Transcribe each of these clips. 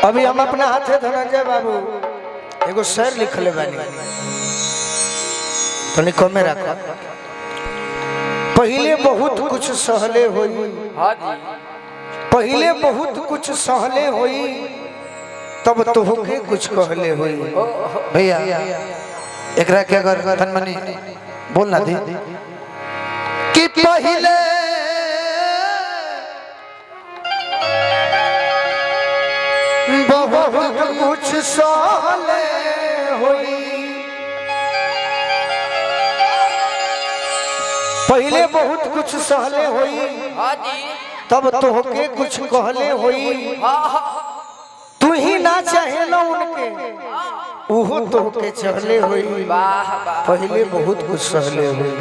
अभी हम अपना हाथे धनंजय बाबू एगो शेर लिखले बानी तनी कमे रखा। पहले बहुत कुछ सहले होई, पहले बहुत कुछ सहले होई, तब तो होके कुछ कहले होई। भैया एकरा के अगर तन मनी बोलना दी कि पहले बहुत कुछ सहले होई, पहले बहुत कुछ सहले होई, तब तो होके कुछ कहले होई। तू ही ना चाहे ना उनके उहो तो होके चहले होई। पहले बहुत कुछ सहले होई,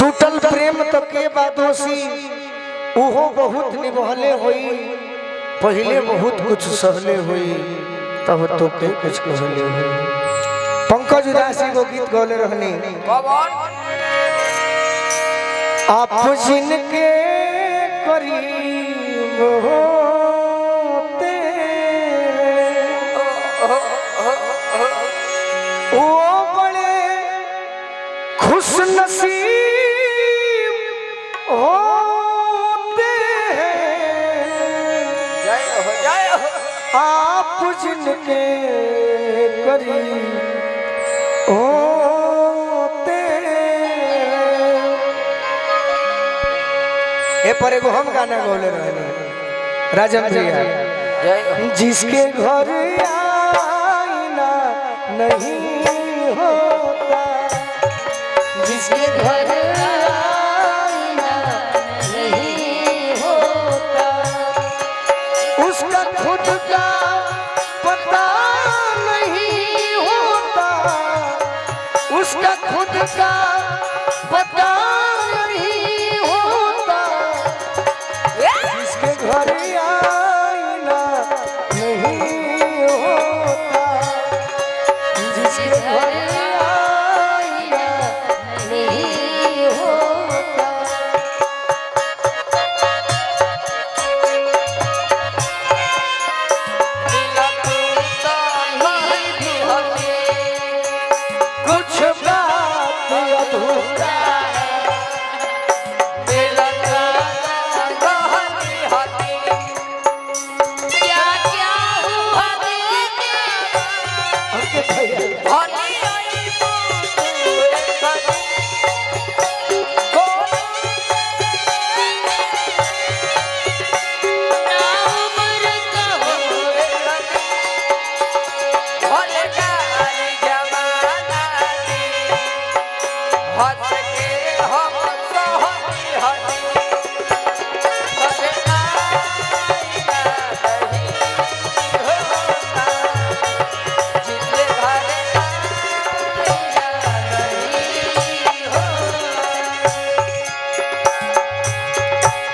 टूटल प्रेम तो के बादोसी उहो बहुत निभले होई। पहले बहुत कुछ सहले हुई, तब तो के कुछ कहले हुई। पंकज उदासी को गीत गौले रहनी आप जिनके करीब होते वो बड़े खुश नसीब होते आप जिनके करीब होते। ए पर एगो हम गाना गौले रहने राजन भैया, जिसके घर आईना नहीं होता, जिसके घर आईना नहीं होता, उसका खुद का पता नहीं होता, उसका खुद का पता नहीं होता, जिसके घर आईना नहीं होता, जिसके घर आईना नहीं होता। कुछ बात अधूरा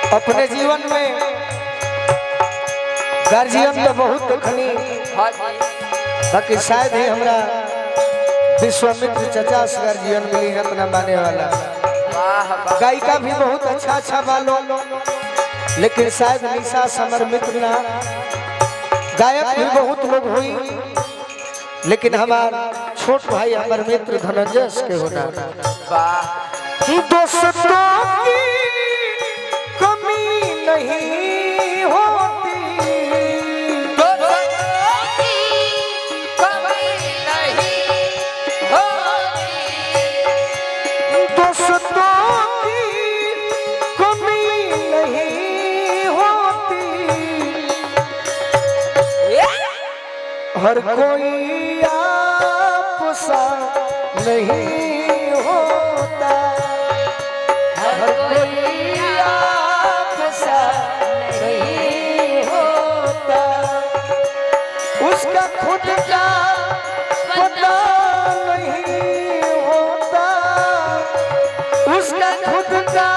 अपने जीवन में गार्जियन तो बहुत देखनी, बाकी शायद ही हमरा विश्वामित्र चचा से गार्जियन मिली है अपना माने वाला। गायिका भी बहुत अच्छा अच्छा बालो, लेकिन शायद निशा समर मित्र ना। गायक भी बहुत लोग हुई, लेकिन हमार छोट भाई हमार मित्र धनंजय के होना। दोस्तों की कमी नहीं होती, दोस्तों की कमी नहीं होती, दोस्तों की कमी नहीं होती, हर कोई आपसा नहीं होता, हर कोई नहीं होता, उसका खुद का पता नहीं होता, उसका खुद का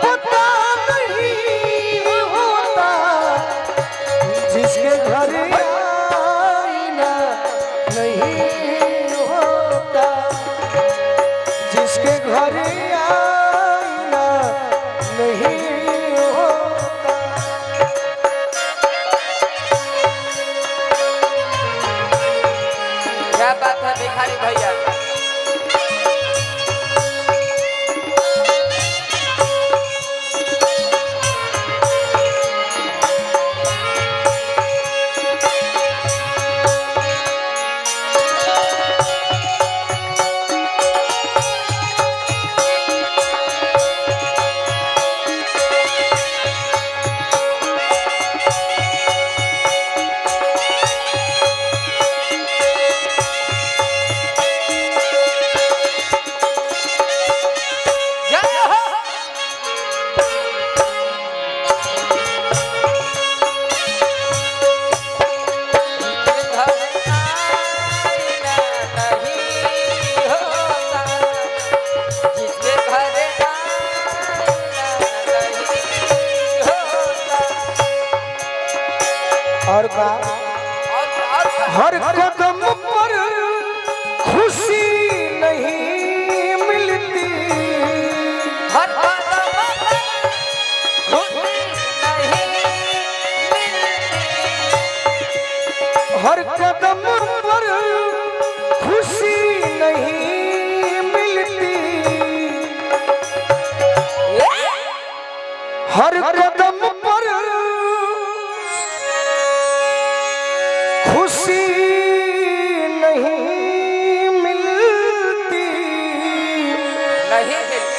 पता नहीं होता, जिसके घर आईना नहीं होता, जिसके घर आईना नहीं होता। और का हर कदम पर खुशी नहीं मिलती, हर कदम पर खुशी नहीं मिलती, हर कदम पर खुशी नहीं मिलती, हर कदम पर खुशी नहीं मिलती,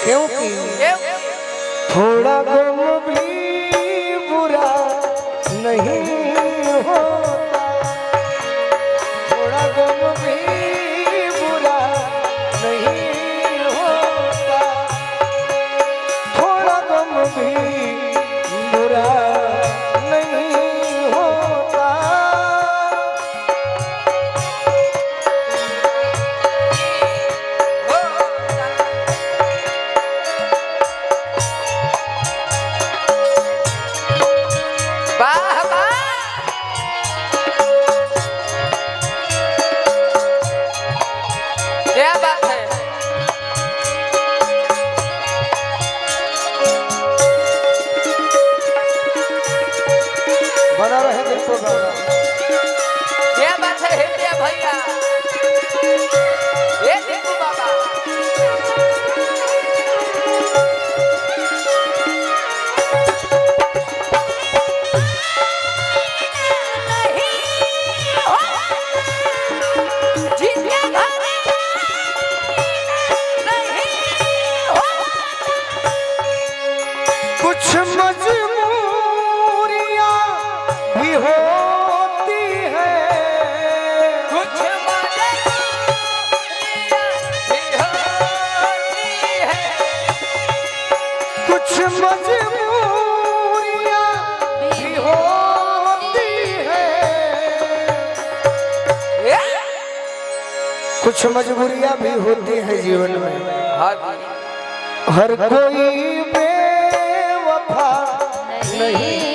क्योंकि थोड़ा गम भी बुरा नहीं होता, थोड़ा गम भी बुरा नहीं होता, थोड़ा गम भी बुरा नहीं होता। वाह वाह, क्या बात है। बना रहे दिल को गाना। क्या बात है हेलिया भैया, ये दीपू बाबा। कुछ मजबूरियां भी होती है, कुछ मजबूरियां भी होती है, कुछ मजबूरियां भी होती है, कुछ मजबूरियां भी होती है जीवन में। हर कोई बेवफा नहीं